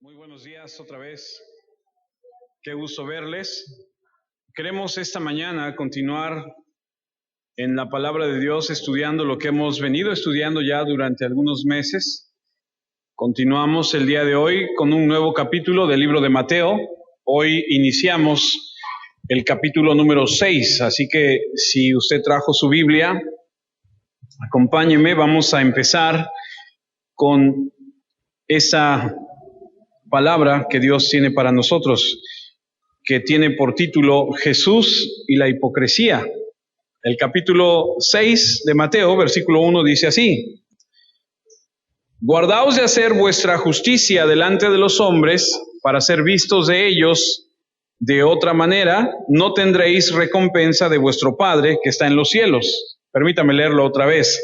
Muy buenos días otra vez. Qué gusto verles. Queremos esta mañana continuar en la palabra de Dios estudiando lo que hemos venido estudiando ya durante algunos meses. Continuamos el día de hoy con un nuevo capítulo del libro de Mateo. Hoy iniciamos el capítulo número 6, así que si usted trajo su Biblia, acompáñeme, vamos a empezar con esa palabra que Dios tiene para nosotros, que tiene por título Jesús y la hipocresía. El capítulo 6 de Mateo, versículo 1, dice así: Guardaos de hacer vuestra justicia delante de los hombres, para ser vistos de ellos. De otra manera, no tendréis recompensa de vuestro Padre que está en los cielos. Permítame leerlo otra vez.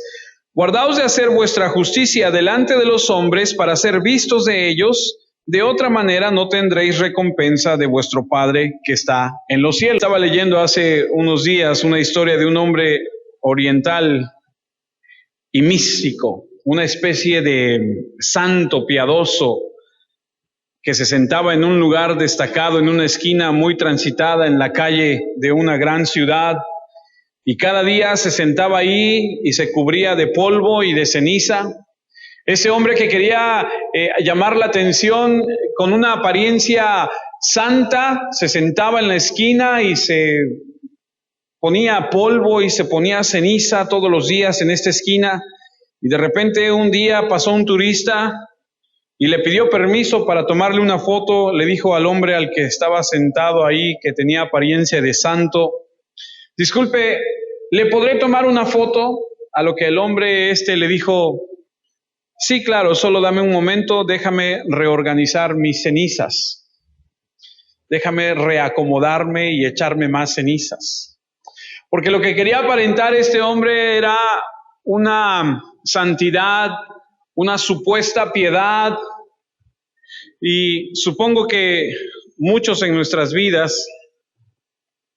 Guardaos de hacer vuestra justicia delante de los hombres, para ser vistos de ellos. De otra manera no tendréis recompensa de vuestro Padre que está en los cielos. Estaba leyendo hace unos días una historia de un hombre oriental y místico, una especie de santo piadoso que se sentaba en un lugar destacado, en una esquina muy transitada en la calle de una gran ciudad, y cada día se sentaba ahí y se cubría de polvo y de ceniza. Ese hombre que quería llamar la atención con una apariencia santa, se sentaba en la esquina y se ponía polvo y se ponía ceniza todos los días en esta esquina. Y de repente un día pasó un turista y le pidió permiso para tomarle una foto. Le dijo al hombre al que estaba sentado ahí, que tenía apariencia de santo: disculpe, ¿le podré tomar una foto? A lo que el hombre le dijo: sí, claro, solo dame un momento, déjame reorganizar mis cenizas. Déjame reacomodarme y echarme más cenizas. Porque lo que quería aparentar este hombre era una santidad, una supuesta piedad. Y supongo que muchos en nuestras vidas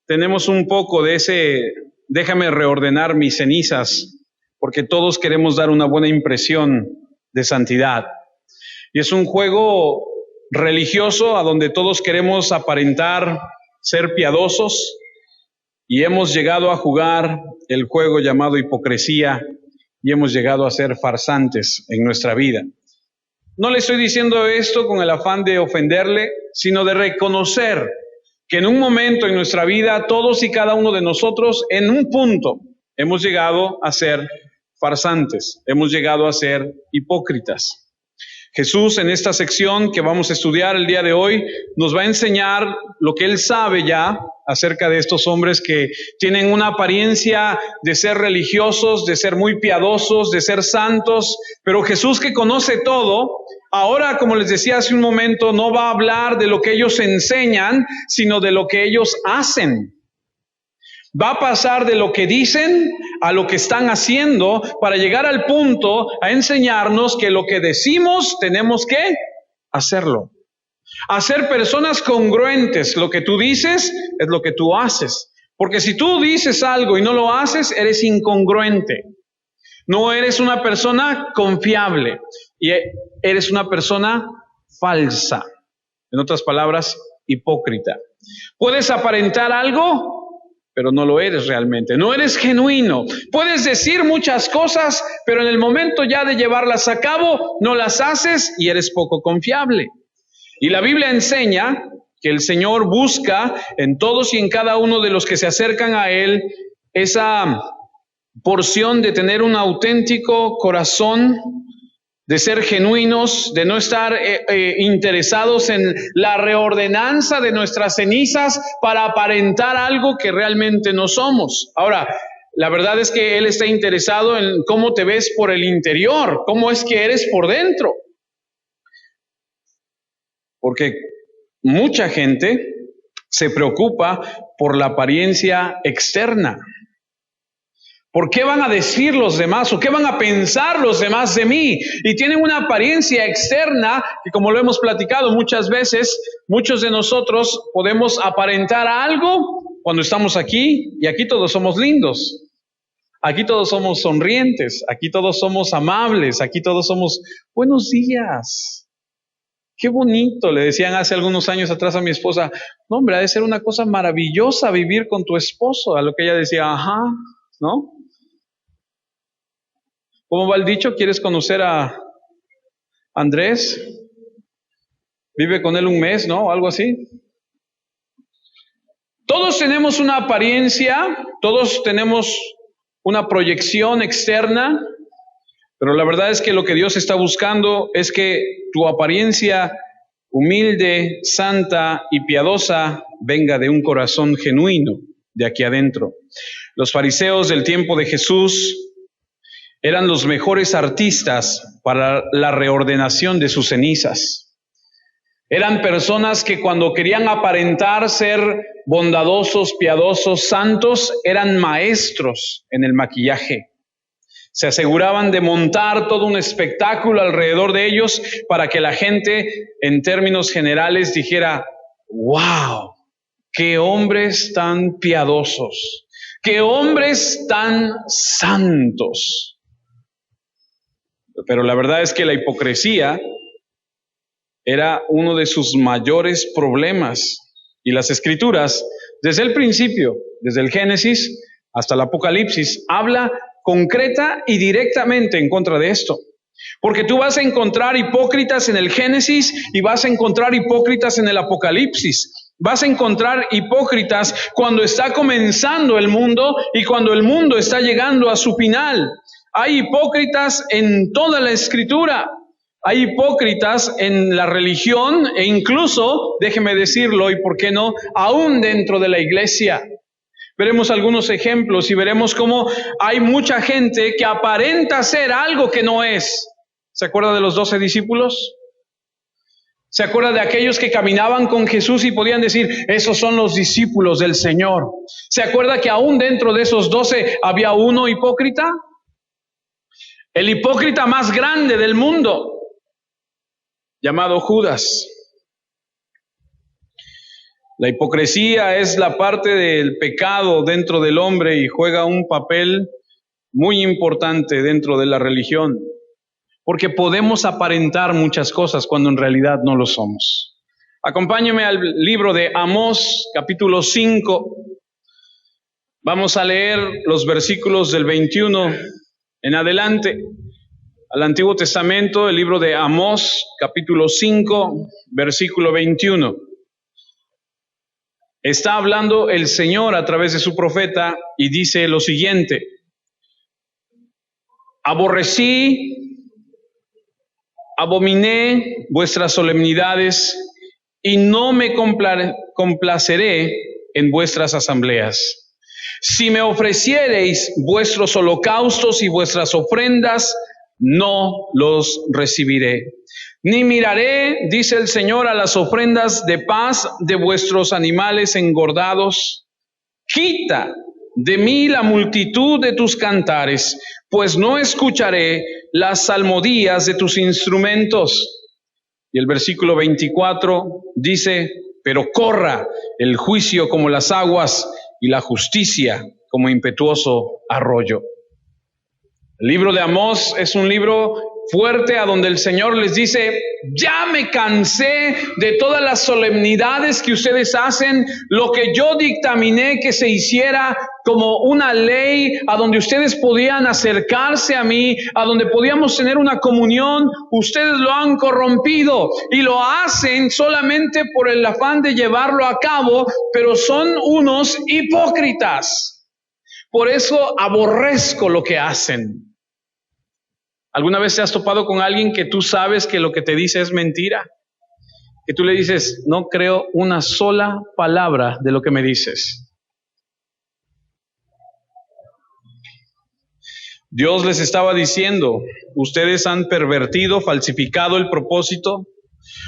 tenemos un poco de ese déjame reordenar mis cenizas, porque todos queremos dar una buena impresión de santidad. Y es un juego religioso a donde todos queremos aparentar ser piadosos, y hemos llegado a jugar el juego llamado hipocresía, y hemos llegado a ser farsantes en nuestra vida. No le estoy diciendo esto con el afán de ofenderle, sino de reconocer que en un momento en nuestra vida, todos y cada uno de nosotros, en un punto, hemos llegado a ser farsantes, hemos llegado a ser hipócritas. Jesús, en esta sección que vamos a estudiar el día de hoy, nos va a enseñar lo que Él sabe ya acerca de estos hombres que tienen una apariencia de ser religiosos, de ser muy piadosos, de ser santos, pero Jesús, que conoce todo, ahora, como les decía hace un momento, no va a hablar de lo que ellos enseñan, sino de lo que ellos hacen. Va a pasar de lo que dicen a lo que están haciendo, para llegar al punto a enseñarnos que lo que decimos tenemos que hacerlo. Hacer personas congruentes. Lo que tú dices es lo que tú haces. Porque si tú dices algo y no lo haces, eres incongruente. No eres una persona confiable y eres una persona falsa. En otras palabras, hipócrita. Puedes aparentar algo, pero no lo eres realmente. No eres genuino. Puedes decir muchas cosas, pero en el momento ya de llevarlas a cabo, no las haces y eres poco confiable. Y la Biblia enseña que el Señor busca en todos y en cada uno de los que se acercan a Él esa porción de tener un auténtico corazón, de ser genuinos, de no estar interesados en la reordenanza de nuestras cenizas para aparentar algo que realmente no somos. Ahora, la verdad es que Él está interesado en cómo te ves por el interior, cómo es que eres por dentro. Porque mucha gente se preocupa por la apariencia externa. ¿Por qué van a decir los demás o qué van a pensar los demás de mí? Y tienen una apariencia externa que, como lo hemos platicado muchas veces, muchos de nosotros podemos aparentar algo cuando estamos aquí, y aquí todos somos lindos. Aquí todos somos sonrientes, aquí todos somos amables, aquí todos somos buenos días. Qué bonito, le decían hace algunos años atrás a mi esposa, no hombre, ha de ser una cosa maravillosa vivir con tu esposo, a lo que ella decía, ajá, ¿no? ¿Cómo va el dicho? ¿Quieres conocer a Andrés? Vive con él un mes, ¿no? Algo así. Todos tenemos una apariencia, todos tenemos una proyección externa, pero la verdad es que lo que Dios está buscando es que tu apariencia humilde, santa y piadosa venga de un corazón genuino de aquí adentro. Los fariseos del tiempo de Jesús eran los mejores artistas para la reordenación de sus cenizas. Eran personas que cuando querían aparentar ser bondadosos, piadosos, santos, eran maestros en el maquillaje. Se aseguraban de montar todo un espectáculo alrededor de ellos para que la gente, en términos generales, dijera, ¡wow! ¡Qué hombres tan piadosos! ¡Qué hombres tan santos! Pero la verdad es que la hipocresía era uno de sus mayores problemas. Y las Escrituras, desde el principio, desde el Génesis hasta el Apocalipsis, habla concreta y directamente en contra de esto. Porque tú vas a encontrar hipócritas en el Génesis y vas a encontrar hipócritas en el Apocalipsis. Vas a encontrar hipócritas cuando está comenzando el mundo y cuando el mundo está llegando a su final. Hay hipócritas en toda la Escritura. Hay hipócritas en la religión e incluso, déjeme decirlo, y por qué no, aún dentro de la iglesia. Veremos algunos ejemplos y veremos cómo hay mucha gente que aparenta ser algo que no es. ¿Se acuerda de los 12 discípulos? ¿Se acuerda de aquellos que caminaban con Jesús y podían decir, esos son los discípulos del Señor? ¿Se acuerda que aún dentro de esos 12 había uno hipócrita? El hipócrita más grande del mundo, llamado Judas. La hipocresía es la parte del pecado dentro del hombre y juega un papel muy importante dentro de la religión, porque podemos aparentar muchas cosas cuando en realidad no lo somos. Acompáñeme al libro de Amós, capítulo 5. Vamos a leer los versículos del 21 en adelante. Al Antiguo Testamento, el libro de Amós, capítulo 5, versículo 21. Está hablando el Señor a través de su profeta y dice lo siguiente: abominé vuestras solemnidades y no me complaceré en vuestras asambleas. Si me ofreciereis vuestros holocaustos y vuestras ofrendas, no los recibiré. Ni miraré, dice el Señor, a las ofrendas de paz de vuestros animales engordados. Quita de mí la multitud de tus cantares, pues no escucharé las salmodías de tus instrumentos. Y el versículo 24 dice, pero corra el juicio como las aguas y la justicia como impetuoso arroyo. El libro de Amós es un libro fuerte a donde el Señor les dice, ya me cansé de todas las solemnidades que ustedes hacen, lo que yo dictaminé que se hiciera como una ley, a donde ustedes podían acercarse a mí, a donde podíamos tener una comunión, ustedes lo han corrompido y lo hacen solamente por el afán de llevarlo a cabo, pero son unos hipócritas. Por eso aborrezco lo que hacen. ¿Alguna vez te has topado con alguien que tú sabes que lo que te dice es mentira? Que tú le dices, no creo una sola palabra de lo que me dices. Dios les estaba diciendo, ustedes han pervertido, falsificado el propósito.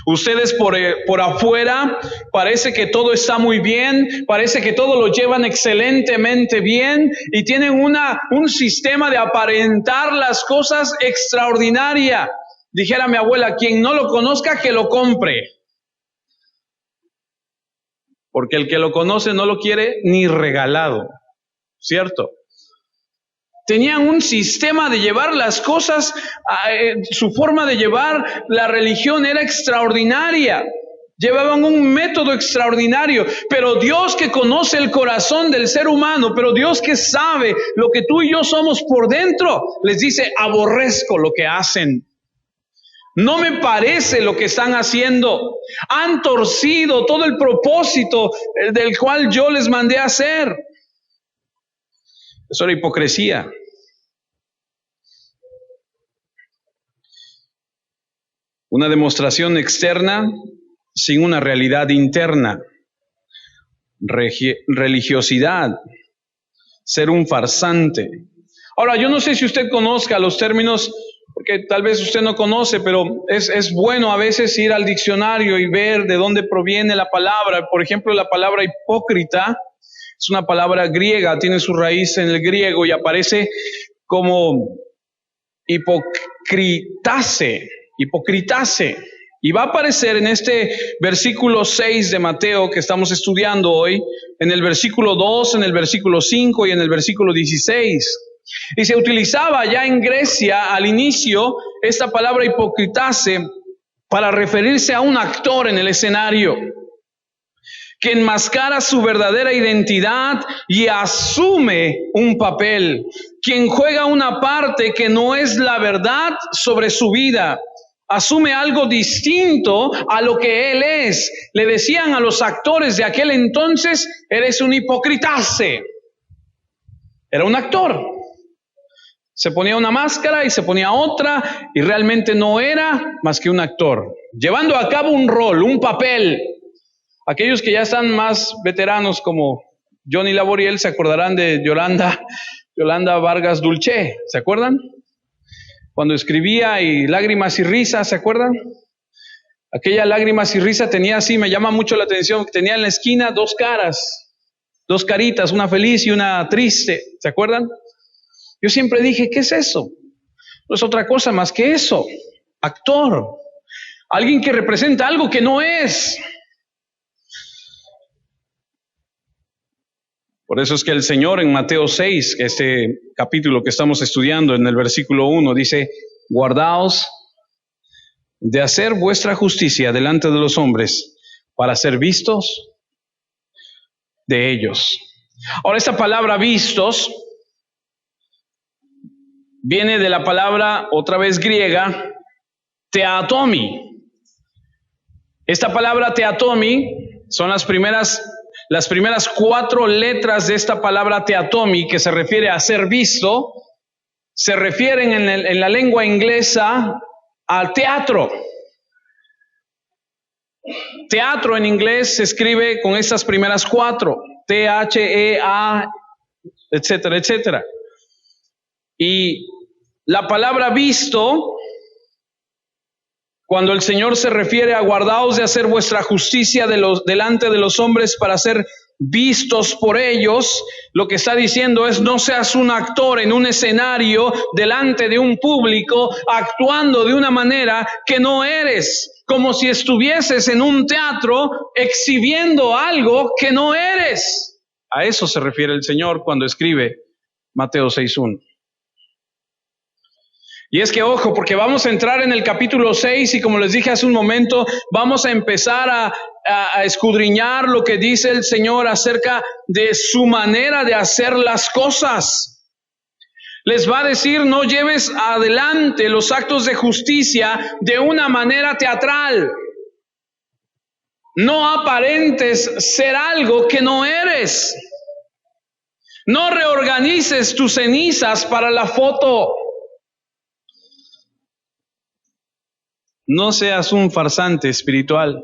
Ustedes por afuera parece que todo está muy bien, parece que todo lo llevan excelentemente bien y tienen un sistema de aparentar las cosas extraordinaria. Dijera mi abuela, quien no lo conozca, que lo compre. Porque el que lo conoce no lo quiere ni regalado, ¿cierto? Tenían un sistema de llevar las cosas, su forma de llevar la religión era extraordinaria. Llevaban un método extraordinario, pero Dios que conoce el corazón del ser humano, pero Dios que sabe lo que tú y yo somos por dentro, les dice, aborrezco lo que hacen. No me parece lo que están haciendo. Han torcido todo el propósito del cual yo les mandé a hacer. Eso era hipocresía. Una demostración externa sin una realidad interna. Religiosidad. Ser un farsante. Ahora, yo no sé si usted conozca los términos, porque tal vez usted no conoce, pero es bueno a veces ir al diccionario y ver de dónde proviene la palabra. Por ejemplo, la palabra hipócrita es una palabra griega, tiene su raíz en el griego y aparece como hipocritase. Y va a aparecer en este versículo 6 de Mateo que estamos estudiando hoy, en el versículo 2, en el versículo 5 y en el versículo 16. Y se utilizaba ya en Grecia al inicio esta palabra hipocritase para referirse a un actor en el escenario que enmascara su verdadera identidad y asume un papel, quien juega una parte que no es la verdad sobre su vida. Asume algo distinto a lo que él es. Le decían a los actores de aquel entonces, eres un hipocritase. Era un actor. Se ponía una máscara y se ponía otra y realmente no era más que un actor, llevando a cabo un rol, un papel. Aquellos que ya están más veteranos como Johnny Laboriel se acordarán de Yolanda Vargas Dulce, ¿se acuerdan? Cuando escribía y Lágrimas y Risas, ¿se acuerdan? Aquella Lágrimas y Risa tenía así, me llama mucho la atención, tenía en la esquina dos caras, dos caritas, una feliz y una triste, ¿se acuerdan? Yo siempre dije, ¿qué es eso? No es otra cosa más que eso, actor, alguien que representa algo que no es. Por eso es que el Señor en Mateo 6, este capítulo que estamos estudiando en el versículo 1, dice, guardaos de hacer vuestra justicia delante de los hombres para ser vistos de ellos. Ahora, esta palabra vistos viene de la palabra, otra vez griega, teatomi. Esta palabra teatomi son las primeras 4 letras de esta palabra teatomi, que se refiere a ser visto, se refieren en la lengua inglesa al teatro. Teatro en inglés se escribe con estas primeras 4, T-H-E-A, etcétera, etcétera. Y la palabra visto, cuando el Señor se refiere a guardaos de hacer vuestra justicia delante de los hombres para ser vistos por ellos, lo que está diciendo es no seas un actor en un escenario delante de un público actuando de una manera que no eres, como si estuvieses en un teatro exhibiendo algo que no eres. A eso se refiere el Señor cuando escribe Mateo 6:1. Y es que ojo, porque vamos a entrar en el capítulo 6 y como les dije hace un momento, vamos a empezar a escudriñar lo que dice el Señor acerca de su manera de hacer las cosas. Les va a decir, no lleves adelante los actos de justicia de una manera teatral. No aparentes ser algo que no eres. No reorganices tus cenizas para la foto. No seas un farsante espiritual.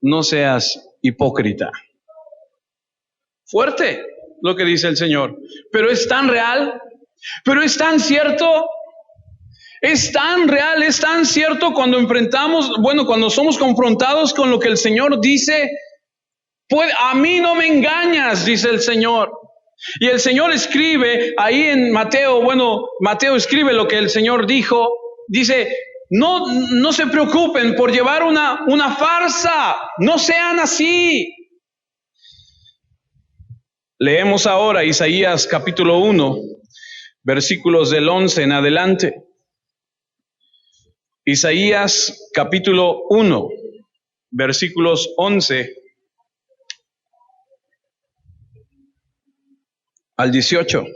No seas hipócrita. Fuerte lo que dice el Señor. Pero es tan real. Pero es tan cierto. Es tan real, es tan cierto cuando cuando somos confrontados con lo que el Señor dice. Pues a mí no me engañas, dice el Señor. Y el Señor escribe ahí en Mateo, Mateo escribe lo que el Señor dijo. Dice, no se preocupen por llevar una farsa, no sean así. Leemos ahora Isaías capítulo 1, versículos del 11 en adelante. Isaías capítulo 1, versículos 11 al 18.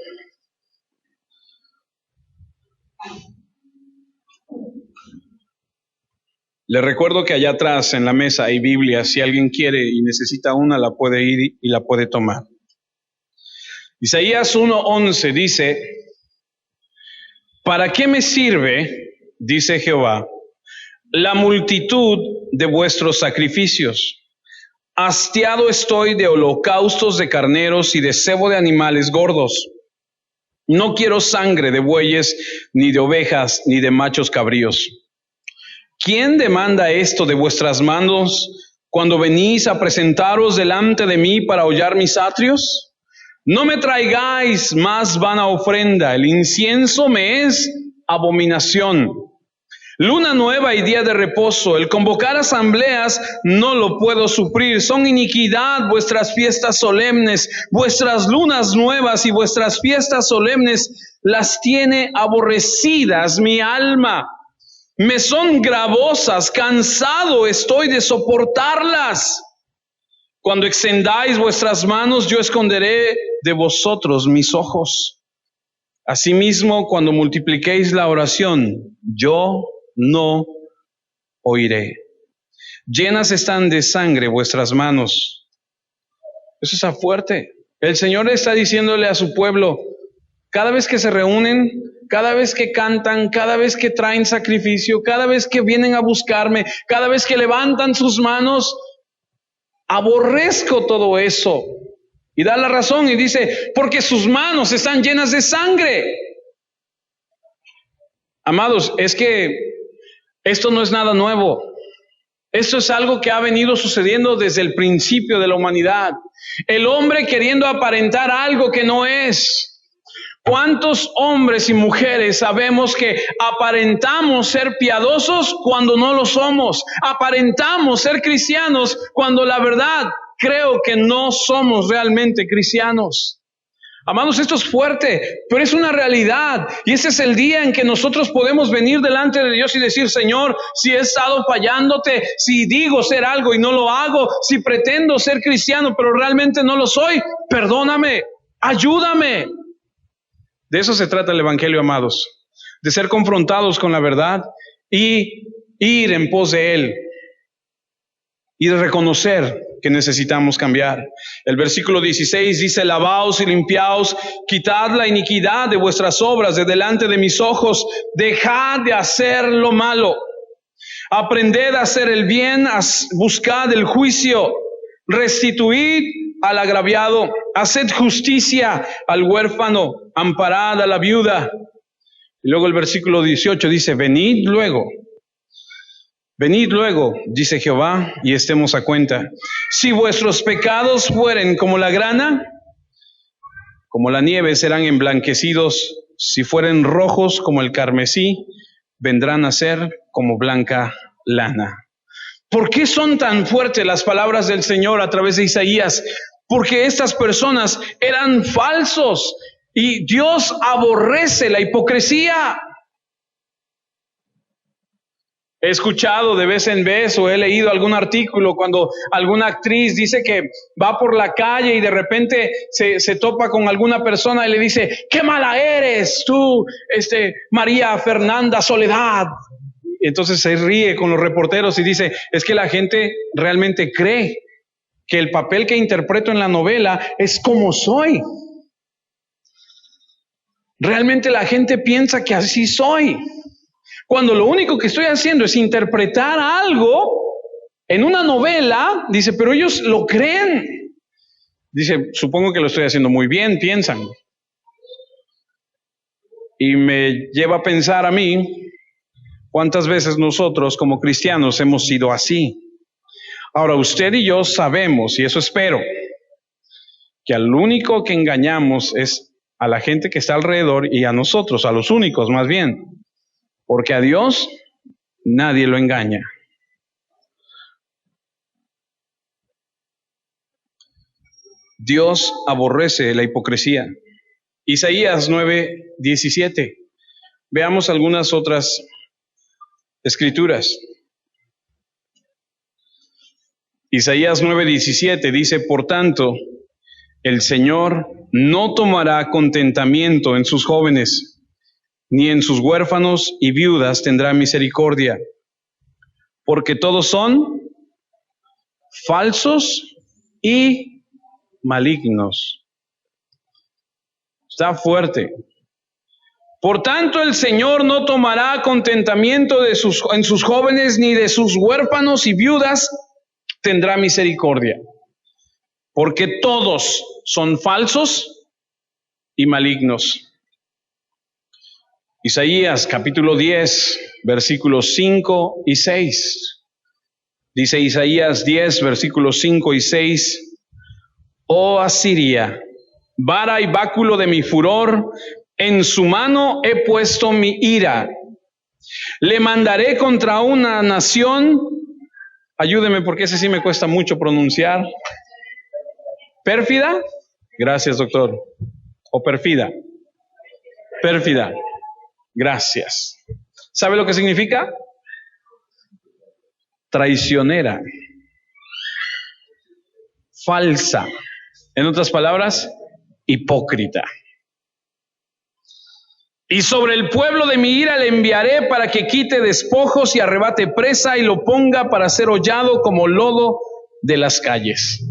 Le recuerdo que allá atrás en la mesa hay Biblia. Si alguien quiere y necesita una, la puede ir y la puede tomar. Isaías 1:11 dice: ¿para qué me sirve, dice Jehová, la multitud de vuestros sacrificios? Hastiado estoy de holocaustos de carneros y de cebo de animales gordos. No quiero sangre de bueyes, ni de ovejas, ni de machos cabríos. ¿Quién demanda esto de vuestras manos cuando venís a presentaros delante de mí para hollar mis atrios? No me traigáis más vana ofrenda, el incienso me es abominación. Luna nueva y día de reposo, el convocar asambleas no lo puedo sufrir. Son iniquidad vuestras fiestas solemnes, vuestras lunas nuevas y vuestras fiestas solemnes las tiene aborrecidas mi alma. Me son gravosas, cansado estoy de soportarlas. Cuando extendáis vuestras manos, yo esconderé de vosotros mis ojos. Asimismo, cuando multipliquéis la oración, yo no oiré. Llenas están de sangre vuestras manos. Eso está fuerte. El Señor está diciéndole a su pueblo, cada vez que se reúnen, cada vez que cantan, cada vez que traen sacrificio, cada vez que vienen a buscarme, cada vez que levantan sus manos, aborrezco todo eso. Y da la razón y dice, porque sus manos están llenas de sangre. Amados, es que esto no es nada nuevo. Esto es algo que ha venido sucediendo desde el principio de la humanidad. El hombre queriendo aparentar algo que no es. ¿Cuántos hombres y mujeres sabemos que aparentamos ser piadosos cuando no lo somos? Aparentamos ser cristianos cuando la verdad creo que no somos realmente cristianos. Amados, esto es fuerte, pero es una realidad. Y ese es el día en que nosotros podemos venir delante de Dios y decir, Señor, si he estado fallándote, si digo ser algo y no lo hago, si pretendo ser cristiano pero realmente no lo soy, perdóname, ayúdame. De eso se trata el Evangelio, amados, de ser confrontados con la verdad y ir en pos de Él y de reconocer que necesitamos cambiar. El versículo 16 dice, lavaos y limpiaos, quitad la iniquidad de vuestras obras de delante de mis ojos, dejad de hacer lo malo, aprended a hacer el bien, buscad el juicio, restituid al agraviado, haced justicia al huérfano, amparad a la viuda. Y luego el versículo 18 dice, venid luego, dice Jehová, y estemos a cuenta. Si vuestros pecados fueren como la grana, como la nieve serán emblanquecidos. Si fueren rojos como el carmesí, vendrán a ser como blanca lana. ¿Por qué son tan fuertes las palabras del Señor a través de Isaías? Porque estas personas eran falsos y Dios aborrece la hipocresía. He escuchado de vez en vez o he leído algún artículo cuando alguna actriz dice que va por la calle y de repente se topa con alguna persona y le dice, ¡qué mala eres tú, María Fernanda Soledad! Y entonces se ríe con los reporteros y dice, es que la gente realmente cree que el papel que interpreto en la novela es como soy. Realmente la gente piensa que así soy. Cuando lo único que estoy haciendo es interpretar algo en una novela, dice, pero ellos lo creen. Dice, supongo que lo estoy haciendo muy bien, piensan. Y me lleva a pensar a mí, ¿cuántas veces nosotros como cristianos hemos sido así? Ahora, usted y yo sabemos, y eso espero, que al único que engañamos es a la gente que está alrededor y a nosotros, a los únicos más bien. Porque a Dios nadie lo engaña. Dios aborrece la hipocresía. Isaías 9:17. Veamos algunas otras escrituras. Isaías 9:17 dice, por tanto, el Señor no tomará contentamiento en sus jóvenes, ni en sus huérfanos y viudas tendrá misericordia, porque todos son falsos y malignos. Está fuerte. Por tanto, el Señor no tomará contentamiento en sus jóvenes, ni de sus huérfanos y viudas tendrá misericordia, porque todos son falsos y malignos. Isaías capítulo 10, versículos 5 y 6. Dice Isaías 10, versículos 5 y 6. Oh Asiria, vara y báculo de mi furor, en su mano he puesto mi ira. Le mandaré contra una nación, ayúdeme porque ese sí me cuesta mucho pronunciar. ¿Pérfida? Gracias, doctor. ¿O perfida? Pérfida. Gracias. ¿Sabe lo que significa? Traicionera. Falsa. En otras palabras, hipócrita. Y sobre el pueblo de mi ira le enviaré para que quite despojos y arrebate presa y lo ponga para ser hollado como lodo de las calles.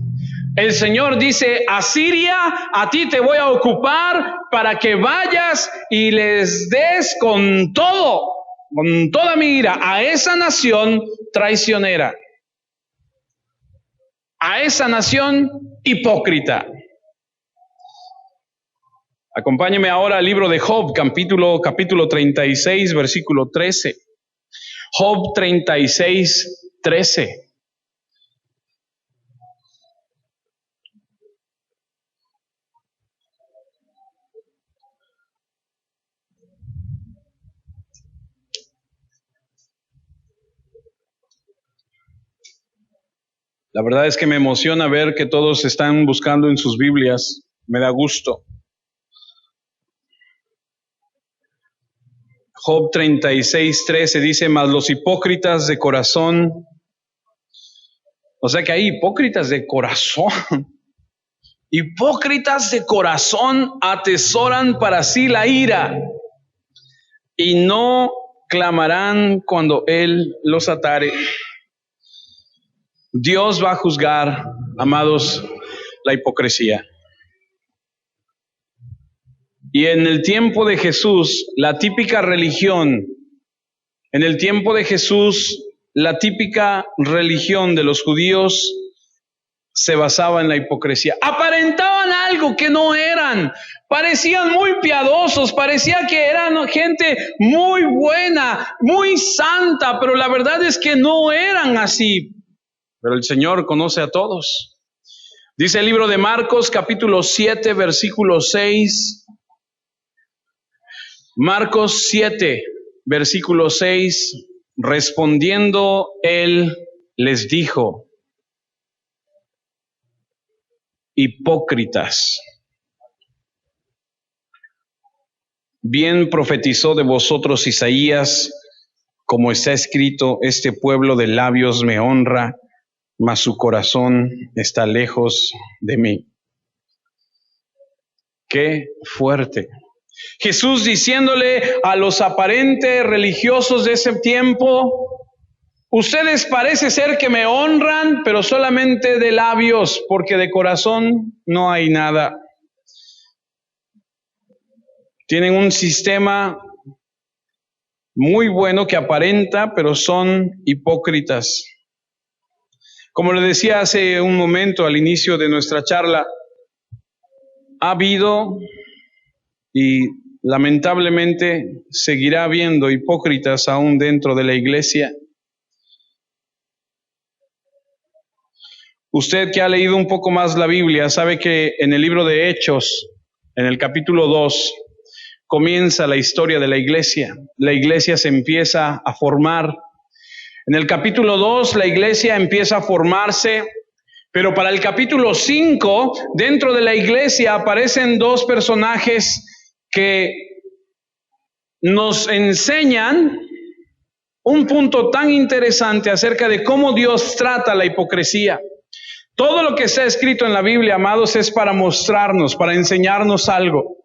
El Señor dice, Asiria, a ti te voy a ocupar para que vayas y les des con todo, con toda mi ira, a esa nación traicionera, a esa nación hipócrita. Acompáñeme ahora al libro de Job, capítulo 36, versículo 13. Job 36, 13. La verdad es que me emociona ver que todos están buscando en sus Biblias. Me da gusto. Job 36, 13 dice, mas los hipócritas de corazón, o sea que hay hipócritas de corazón, hipócritas de corazón atesoran para sí la ira y no clamarán cuando Él los atare. Dios va a juzgar, amados, la hipocresía. Y en el tiempo de Jesús, la típica religión, en el tiempo de Jesús, la típica religión de los judíos se basaba en la hipocresía. Aparentaban algo que no eran, parecían muy piadosos, parecía que eran gente muy buena, muy santa, pero la verdad es que no eran así. Pero el Señor conoce a todos. Dice el libro de Marcos, capítulo 7, versículo 6. Marcos 7, versículo 6, respondiendo él les dijo, hipócritas, bien profetizó de vosotros Isaías, como está escrito, este pueblo de labios me honra, mas su corazón está lejos de mí. Qué fuerte. Jesús diciéndole a los aparentes religiosos de ese tiempo, ustedes parece ser que me honran, pero solamente de labios, porque de corazón no hay nada. Tienen un sistema muy bueno que aparenta, pero son hipócritas. Como le decía hace un momento al inicio de nuestra charla, ha habido y lamentablemente seguirá habiendo hipócritas aún dentro de la iglesia. Usted que ha leído un poco más la Biblia sabe que en el libro de Hechos, en el capítulo 2, comienza la historia de la iglesia. La iglesia se empieza a formar. En el capítulo 2, la iglesia empieza a formarse Pero para el capítulo 5, dentro de la iglesia aparecen dos personajes que nos enseñan un punto tan interesante acerca de cómo Dios trata la hipocresía. Todo lo que está escrito en la Biblia, amados, es para mostrarnos, para enseñarnos algo.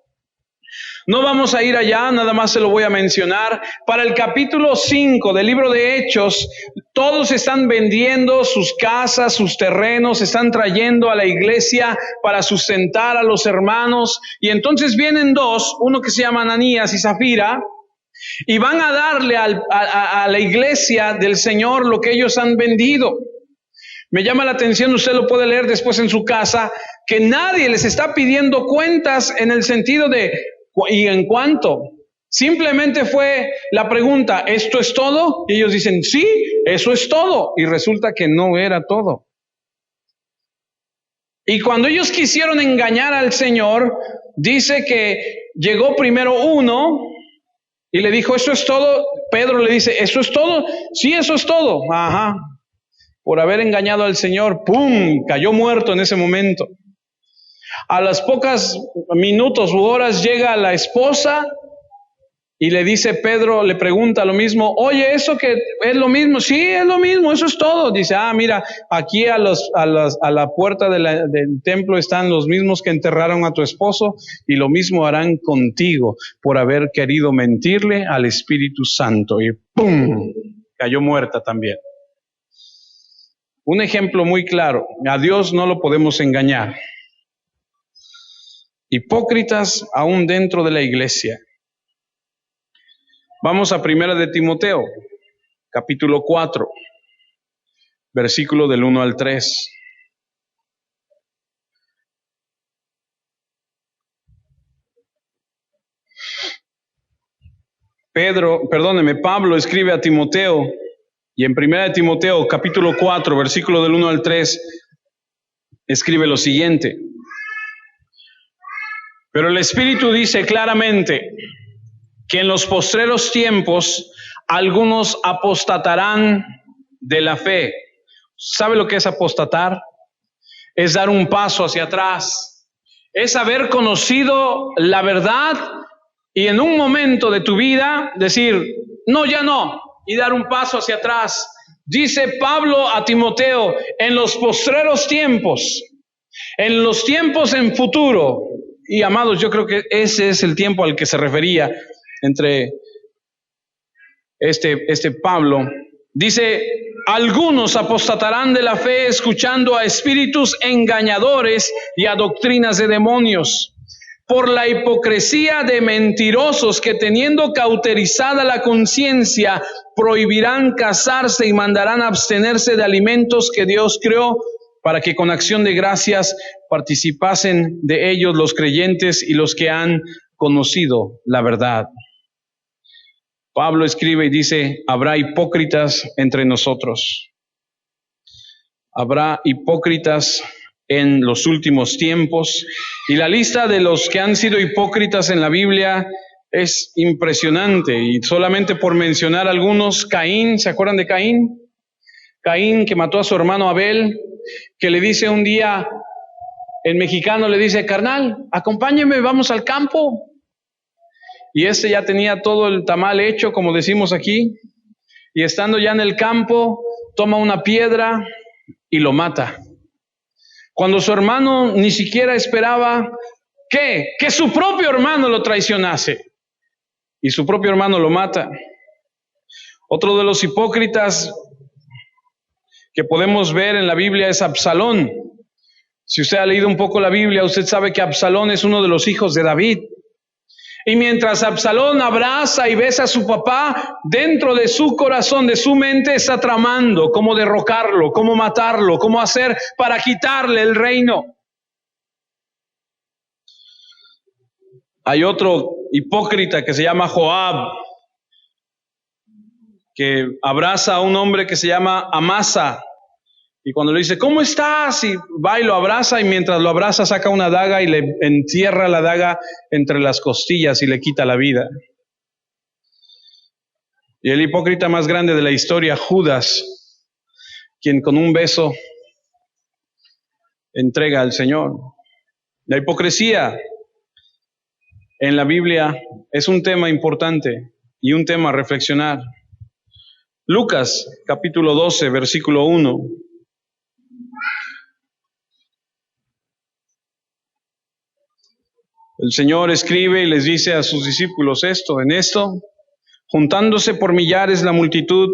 No vamos a ir allá, nada más se lo voy a mencionar. Para el capítulo 5 del libro de Hechos, todos están vendiendo sus casas, sus terrenos, están trayendo a la iglesia para sustentar a los hermanos. Y entonces vienen dos, uno que se llama Ananías y Zafira, y van a darle a la iglesia del Señor lo que ellos han vendido. Me llama la atención, usted lo puede leer después en su casa, que nadie les está pidiendo cuentas en el sentido de ¿y en cuánto? Simplemente fue la pregunta, ¿esto es todo? Y ellos dicen, sí, eso es todo. Y resulta que no era todo. Y cuando ellos quisieron engañar al Señor, dice que llegó primero uno y le dijo, ¿eso es todo? Pedro le dice, ¿eso es todo? Sí, eso es todo. Ajá. Por haber engañado al Señor, ¡pum!, cayó muerto en ese momento. A las pocas minutos u horas llega la esposa y le dice Pedro, le pregunta lo mismo, oye, ¿eso que es lo mismo? Sí, es lo mismo, eso es todo. Dice, mira, aquí a la puerta del templo están los mismos que enterraron a tu esposo y lo mismo harán contigo por haber querido mentirle al Espíritu Santo. Y ¡pum!, cayó muerta también. Un ejemplo muy claro, a Dios no lo podemos engañar. Hipócritas aún dentro de la iglesia. Vamos a 1 de Timoteo, capítulo 4, versículo del 1 al 3. Pablo escribe a Timoteo, y en 1 de Timoteo, capítulo 4, versículo del 1 al 3, escribe lo siguiente. Pero el Espíritu dice claramente que en los postreros tiempos algunos apostatarán de la fe. ¿Sabe lo que es apostatar? Es dar un paso hacia atrás. Es haber conocido la verdad y en un momento de tu vida decir, no, ya no, y dar un paso hacia atrás. Dice Pablo a Timoteo, en los postreros tiempos, en los tiempos en futuro. Y amados, yo creo que ese es el tiempo al que se refería entre este Pablo. Dice, algunos apostatarán de la fe escuchando a espíritus engañadores y a doctrinas de demonios, por la hipocresía de mentirosos que teniendo cauterizada la conciencia prohibirán casarse y mandarán abstenerse de alimentos que Dios creó, para que con acción de gracias participasen de ellos los creyentes y los que han conocido la verdad. Pablo escribe y dice, habrá hipócritas entre nosotros. Habrá hipócritas en los últimos tiempos. Y la lista de los que han sido hipócritas en la Biblia es impresionante. Y solamente por mencionar algunos, Caín, ¿se acuerdan de Caín? Caín que mató a su hermano Abel, que le dice un día, en mexicano le dice, carnal, acompáñeme, vamos al campo. Y ya tenía todo el tamal hecho, como decimos aquí, y estando ya en el campo, toma una piedra y lo mata. Cuando su hermano ni siquiera esperaba que su propio hermano lo traicionase, y su propio hermano lo mata. Otro de los hipócritas que podemos ver en la Biblia es Absalón. Si usted ha leído un poco la Biblia, usted sabe que Absalón es uno de los hijos de David. Y mientras Absalón abraza y besa a su papá, dentro de su corazón, de su mente, está tramando cómo derrocarlo, cómo matarlo, cómo hacer para quitarle el reino. Hay otro hipócrita que se llama Joab, que abraza a un hombre que se llama Amasa. Y cuando le dice, ¿cómo estás? Y va y lo abraza, y mientras lo abraza saca una daga y le entierra la daga entre las costillas y le quita la vida. Y el hipócrita más grande de la historia, Judas, quien con un beso entrega al Señor. La hipocresía en la Biblia es un tema importante y un tema a reflexionar. Lucas, capítulo 12, versículo 1. El Señor escribe y les dice a sus discípulos esto, en esto, juntándose por millares la multitud.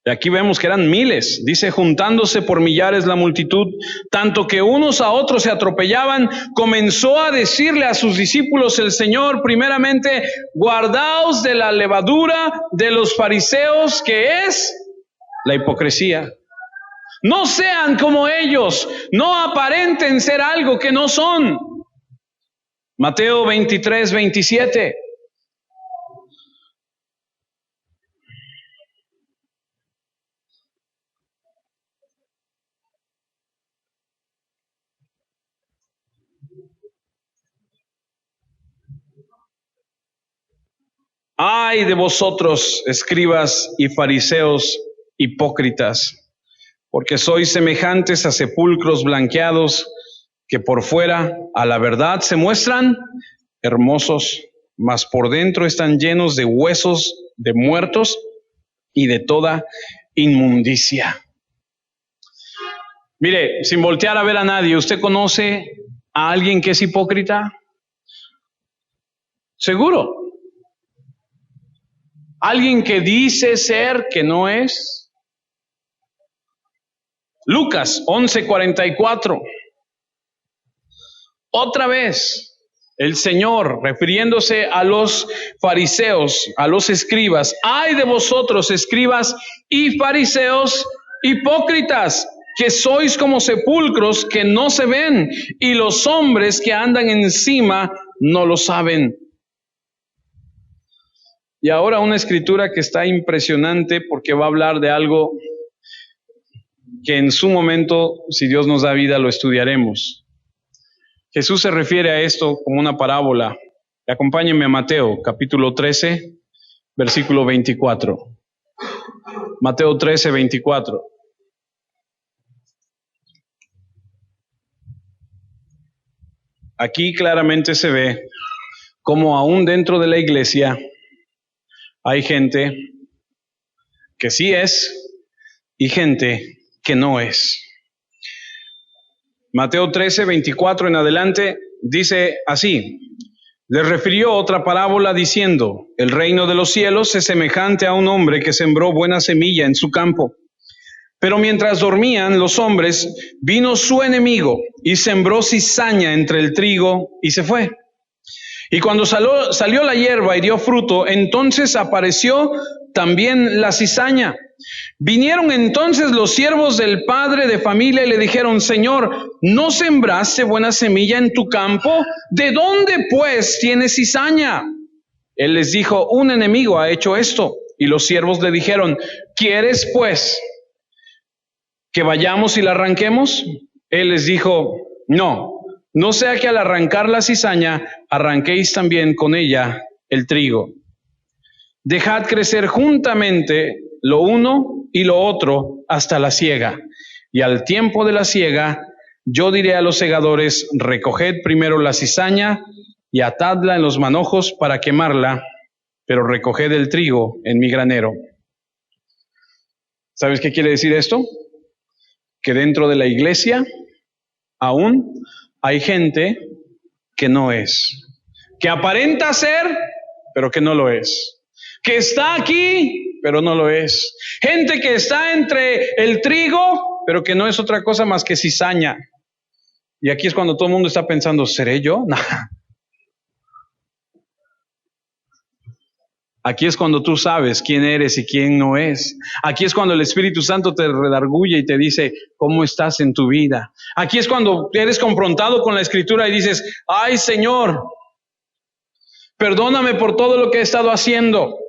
Y aquí vemos que eran miles, dice, juntándose por millares la multitud, tanto que unos a otros se atropellaban, comenzó a decirle a sus discípulos el Señor, primeramente, guardaos de la levadura de los fariseos, que es la hipocresía. No sean como ellos, no aparenten ser algo que no son. Mateo 23, 27. Ay de vosotros, escribas y fariseos hipócritas, porque sois semejantes a sepulcros blanqueados, que por fuera a la verdad se muestran hermosos, mas por dentro están llenos de huesos de muertos y de toda inmundicia. Mire, sin voltear a ver a nadie, ¿usted conoce a alguien que es hipócrita? Seguro. ¿Alguien que dice ser que no es? Lucas 11:44. Otra vez, el Señor, refiriéndose a los fariseos, a los escribas, ay de vosotros, escribas y fariseos hipócritas, que sois como sepulcros que no se ven, y los hombres que andan encima no lo saben. Y ahora una escritura que está impresionante porque va a hablar de algo que en su momento, si Dios nos da vida, lo estudiaremos. Jesús se refiere a esto como una parábola. Acompáñenme a Mateo, capítulo 13, versículo 24. Mateo 13, 24. Aquí claramente se ve cómo aún dentro de la iglesia hay gente que sí es y gente que no es. Mateo 13, 24 en adelante dice así: les refirió otra parábola diciendo, el reino de los cielos es semejante a un hombre que sembró buena semilla en su campo. Pero mientras dormían los hombres, vino su enemigo y sembró cizaña entre el trigo y se fue. Y cuando salió la hierba y dio fruto, entonces apareció también la cizaña. Vinieron entonces los siervos del padre de familia y le dijeron, Señor, ¿no sembraste buena semilla en tu campo? ¿De dónde pues tienes cizaña? Él les dijo, un enemigo ha hecho esto. Y los siervos le dijeron, ¿quieres pues que vayamos y la arranquemos? Él les dijo, no sea que al arrancar la cizaña, arranquéis también con ella el trigo. Dejad crecer juntamente lo uno y lo otro hasta la siega. Y al tiempo de la siega, yo diré a los segadores, recoged primero la cizaña y atadla en los manojos para quemarla, pero recoged el trigo en mi granero. ¿Sabes qué quiere decir esto? Que dentro de la iglesia aún hay gente que no es, que aparenta ser, pero que no lo es, que está aquí, pero no lo es, gente que está entre el trigo, pero que no es otra cosa más que cizaña. Y aquí es cuando todo el mundo está pensando, ¿seré yo? Aquí es cuando tú sabes quién eres y quién no es. Aquí es cuando el Espíritu Santo te redarguye y te dice cómo estás en tu vida. Aquí es cuando eres confrontado con la Escritura y dices, ay Señor, perdóname por todo lo que he estado haciendo.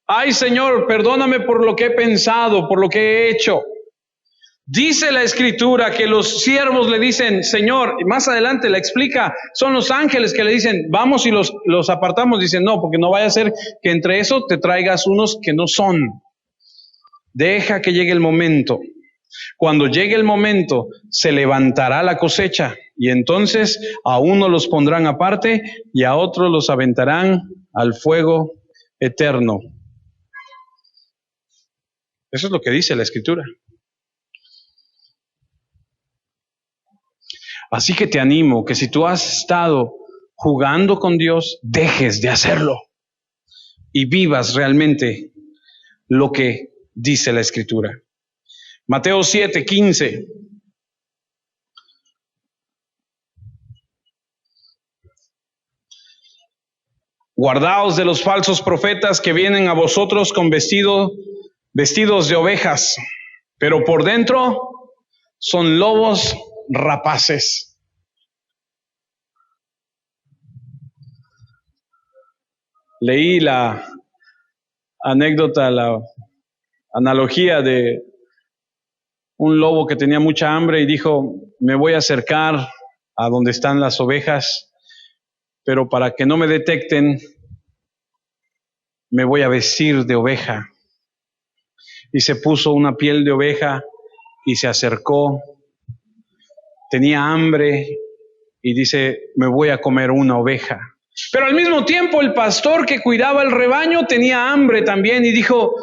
Ay Señor, perdóname por lo que he pensado, por lo que he hecho. Dice la Escritura que los siervos le dicen, Señor, y más adelante la explica, son los ángeles que le dicen, vamos y los apartamos. Dicen, no, porque no vaya a ser que entre eso te traigas unos que no son. Deja que llegue el momento. Cuando llegue el momento, se levantará la cosecha, y entonces a unos los pondrán aparte y a otros los aventarán al fuego eterno. Eso es lo que dice la Escritura. Así que te animo que si tú has estado jugando con Dios, dejes de hacerlo y vivas realmente lo que dice la Escritura. Mateo 7:15. Guardaos de los falsos profetas que vienen a vosotros con vestidos de ovejas, pero por dentro son lobos rapaces. Leí la anécdota, la analogía de un lobo que tenía mucha hambre y dijo, me voy a acercar a donde están las ovejas, pero para que no me detecten, me voy a vestir de oveja. Y se puso una piel de oveja y se acercó. Tenía hambre y dice, me voy a comer una oveja. Pero al mismo tiempo el pastor que cuidaba el rebaño tenía hambre también y dijo,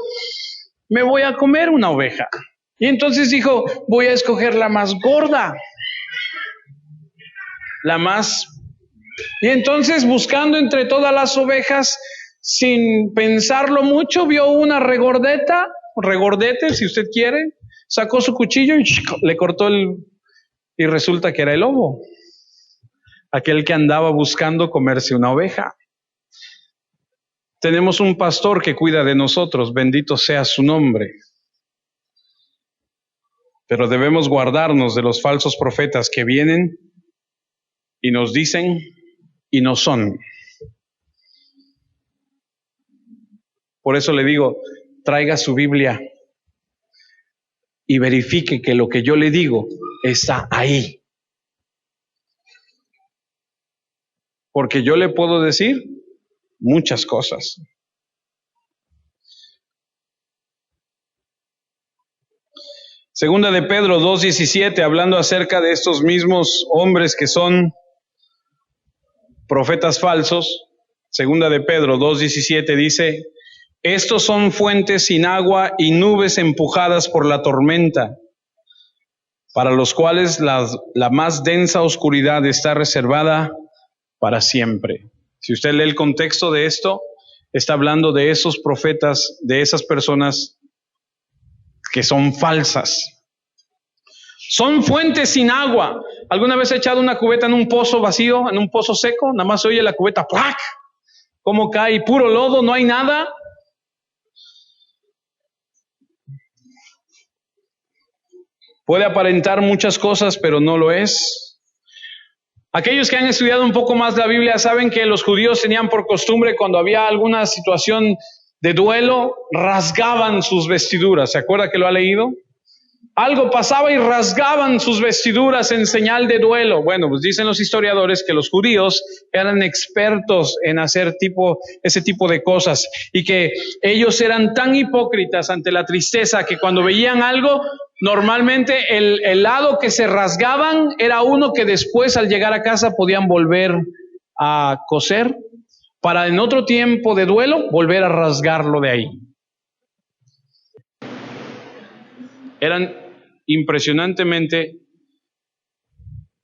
me voy a comer una oveja. Y entonces dijo, voy a escoger la más gorda, la más... Y entonces buscando entre todas las ovejas, sin pensarlo mucho, vio una regordete, si usted quiere, sacó su cuchillo y le cortó y resulta que era el lobo, aquel que andaba buscando comerse una oveja. Tenemos un pastor que cuida de nosotros, bendito sea su nombre. Pero debemos guardarnos de los falsos profetas que vienen y nos dicen y no son. Por eso le digo, traiga su Biblia y verifique que lo que yo le digo está ahí. Porque yo le puedo decir muchas cosas. Segunda de Pedro 2:17, hablando acerca de estos mismos hombres que son profetas falsos. Segunda de Pedro 2:17 dice, estos son fuentes sin agua y nubes empujadas por la tormenta, para los cuales la más densa oscuridad está reservada para siempre. Si usted lee el contexto de esto, está hablando de esos profetas, de esas personas que son falsas. Son fuentes sin agua. ¿Alguna vez ha echado una cubeta en un pozo vacío, en un pozo seco? Nada más se oye la cubeta, ¡plac! ¿Cómo cae? Puro lodo, no hay nada. Puede aparentar muchas cosas, pero no lo es. Aquellos que han estudiado un poco más la Biblia saben que los judíos tenían por costumbre, cuando había alguna situación de duelo, rasgaban sus vestiduras. ¿Se acuerda que lo ha leído? Algo pasaba y rasgaban sus vestiduras en señal de duelo. Bueno, pues dicen los historiadores que los judíos eran expertos en hacer ese tipo de cosas y que ellos eran tan hipócritas ante la tristeza que cuando veían algo, normalmente el lado que se rasgaban era uno que después al llegar a casa podían volver a coser para en otro tiempo de duelo volver a rasgarlo de ahí. Eran impresionantemente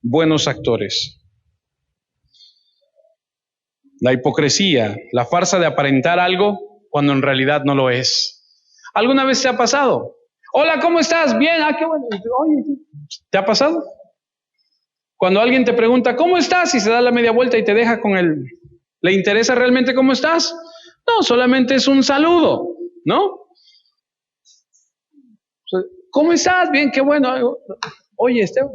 buenos actores. La hipocresía, la farsa de aparentar algo cuando en realidad no lo es. ¿Alguna vez te ha pasado? Hola, ¿cómo estás? Bien, qué bueno. Oye, ¿te ha pasado? Cuando alguien te pregunta, ¿cómo estás? Y se da la media vuelta y te deja con ¿le interesa realmente cómo estás? No, solamente es un saludo, ¿no? ¿Cómo estás? Bien, qué bueno. Oye, Esteban.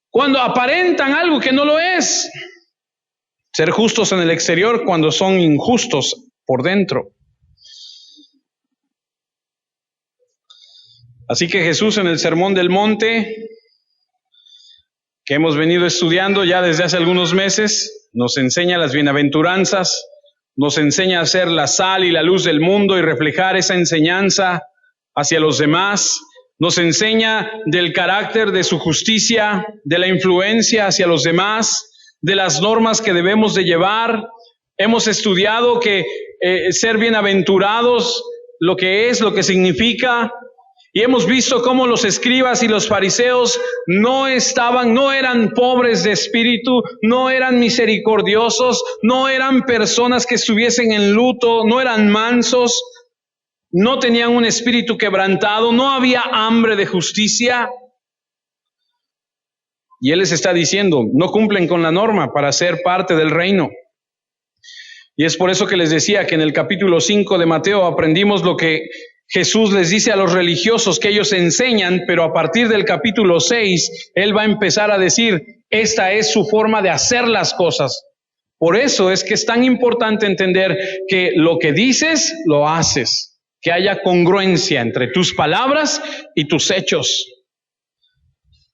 Cuando aparentan algo que no lo es. Ser justos en el exterior cuando son injustos por dentro. Así que Jesús en el Sermón del Monte, que hemos venido estudiando ya desde hace algunos meses, nos enseña las bienaventuranzas, nos enseña a ser la sal y la luz del mundo y reflejar esa enseñanza hacia los demás, Nos enseña del carácter de su justicia, de la influencia hacia los demás, de las normas que debemos de llevar. Hemos estudiado que ser bienaventurados, lo que significa. Y hemos visto cómo los escribas y los fariseos no eran pobres de espíritu, no eran misericordiosos, no eran personas que estuviesen en luto, no eran mansos, no tenían un espíritu quebrantado, no había hambre de justicia. Y Él les está diciendo, no cumplen con la norma para ser parte del reino. Y es por eso que les decía que en el capítulo 5 de Mateo aprendimos lo que Jesús les dice a los religiosos que ellos enseñan, pero a partir del capítulo 6, Él va a empezar a decir, esta es su forma de hacer las cosas. Por eso es que es tan importante entender que lo que dices, lo haces. Que haya congruencia entre tus palabras y tus hechos.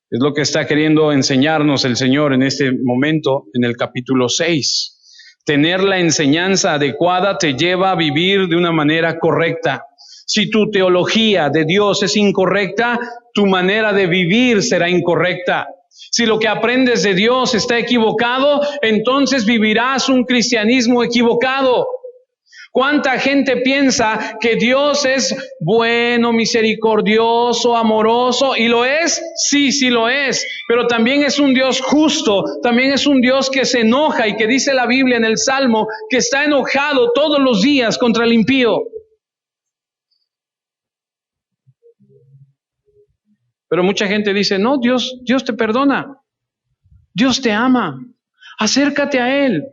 Es lo que está queriendo enseñarnos el Señor en este momento, en el capítulo 6. Tener la enseñanza adecuada te lleva a vivir de una manera correcta. Si tu teología de Dios es incorrecta, tu manera de vivir será incorrecta. Si lo que aprendes de Dios está equivocado, entonces vivirás un cristianismo equivocado. ¿Cuánta gente piensa que Dios es bueno, misericordioso, amoroso? ¿Y lo es? Sí, sí lo es. Pero también es un Dios justo. También es un Dios que se enoja y que dice la Biblia en el Salmo que está enojado todos los días contra el impío. Pero mucha gente dice, no, Dios te perdona. Dios te ama. Acércate a Él.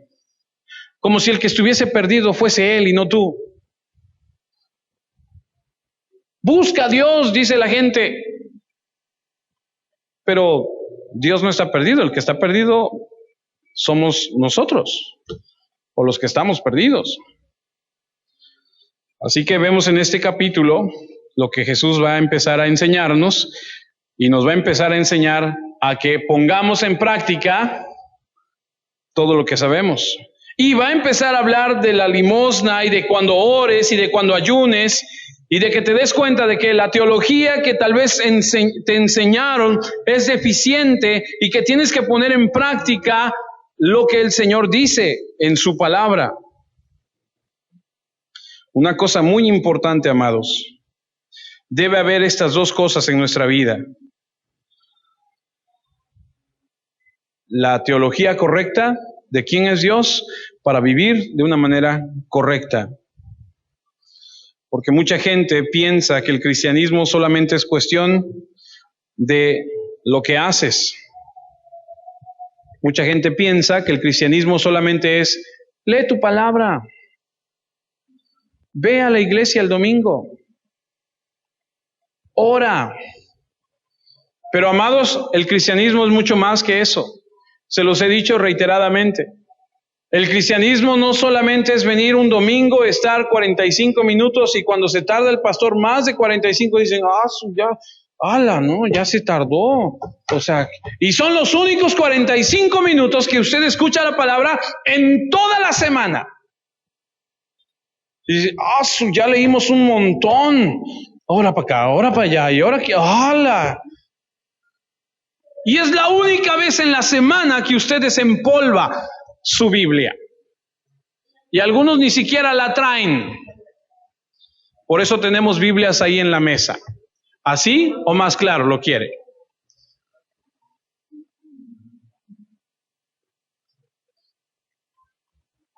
Como si el que estuviese perdido fuese Él y no tú. Busca a Dios, dice la gente. Pero Dios no está perdido. El que está perdido somos nosotros, o los que estamos perdidos. Así que vemos en este capítulo lo que Jesús va a empezar a enseñarnos, y nos va a empezar a enseñar a que pongamos en práctica todo lo que sabemos. Y va a empezar a hablar de la limosna y de cuando ores y de cuando ayunes y de que te des cuenta de que la teología que tal vez te enseñaron es deficiente y que tienes que poner en práctica lo que el Señor dice en su palabra. Una cosa muy importante, amados, debe haber estas dos cosas en nuestra vida. La teología correcta de quién es Dios para vivir de una manera correcta. Porque mucha gente piensa que el cristianismo solamente es cuestión de lo que haces. Mucha gente piensa que el cristianismo solamente es, lee tu palabra, ve a la iglesia el domingo, ora. Pero amados, el cristianismo es mucho más que eso. Se los he dicho reiteradamente. El cristianismo no solamente es venir un domingo, estar 45 minutos y cuando se tarda el pastor más de 45 dicen, ya se tardó. O sea, y son los únicos 45 minutos que usted escucha la palabra en toda la semana. Y dice, ya leímos un montón. Ahora para acá, ahora para allá, y ahora que, Y es la única vez en la semana que usted desempolva su Biblia. Y algunos ni siquiera la traen. Por eso tenemos Biblias ahí en la mesa. ¿Así o más claro lo quiere?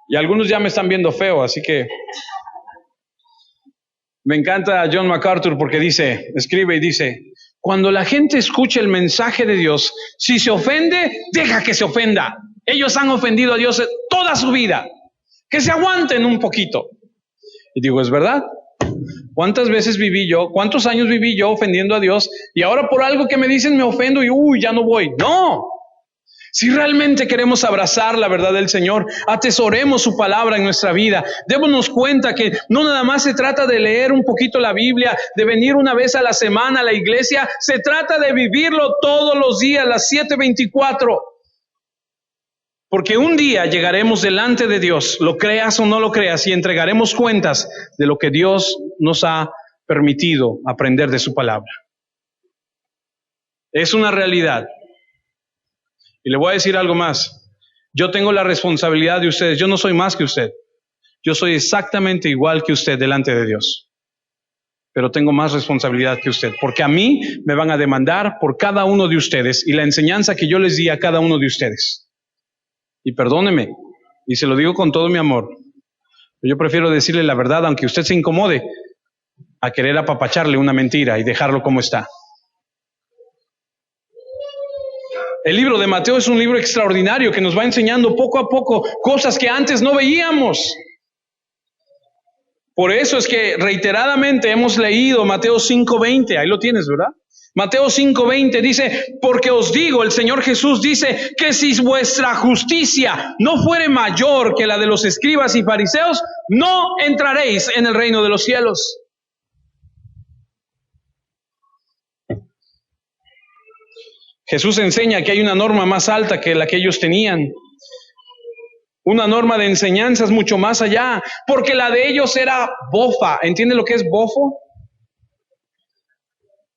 Y algunos ya me están viendo feo, así que me encanta John MacArthur porque escribe y dice, cuando la gente escuche el mensaje de Dios, si se ofende, deja que se ofenda. Ellos han ofendido a Dios toda su vida. Que se aguanten un poquito. Y digo, es verdad. ¿Cuántas veces cuántos años viví yo ofendiendo a Dios? Y ahora por algo que me dicen me ofendo y ya no voy. No. Si realmente queremos abrazar la verdad del Señor, atesoremos su palabra en nuestra vida. Démonos cuenta que no nada más se trata de leer un poquito la Biblia, de venir una vez a la semana a la iglesia. Se trata de vivirlo todos los días, las 7:24. Porque un día llegaremos delante de Dios, lo creas o no lo creas, y entregaremos cuentas de lo que Dios nos ha permitido aprender de su palabra. Es una realidad. Y le voy a decir algo más. Yo tengo la responsabilidad de ustedes. Yo no soy más que usted. Yo soy exactamente igual que usted delante de Dios. Pero tengo más responsabilidad que usted. Porque a mí me van a demandar por cada uno de ustedes y la enseñanza que yo les di a cada uno de ustedes. Y perdóneme, y se lo digo con todo mi amor. Yo prefiero decirle la verdad, aunque usted se incomode, a querer apapacharle una mentira y dejarlo como está. El libro de Mateo es un libro extraordinario que nos va enseñando poco a poco cosas que antes no veíamos. Por eso es que reiteradamente hemos leído Mateo 5:20, ahí lo tienes, ¿verdad? Mateo 5:20 dice, porque os digo, el Señor Jesús dice, que si vuestra justicia no fuere mayor que la de los escribas y fariseos, no entraréis en el reino de los cielos. Jesús enseña que hay una norma más alta que la que ellos tenían. Una norma de enseñanzas mucho más allá, porque la de ellos era bofa. ¿Entiende lo que es bofo?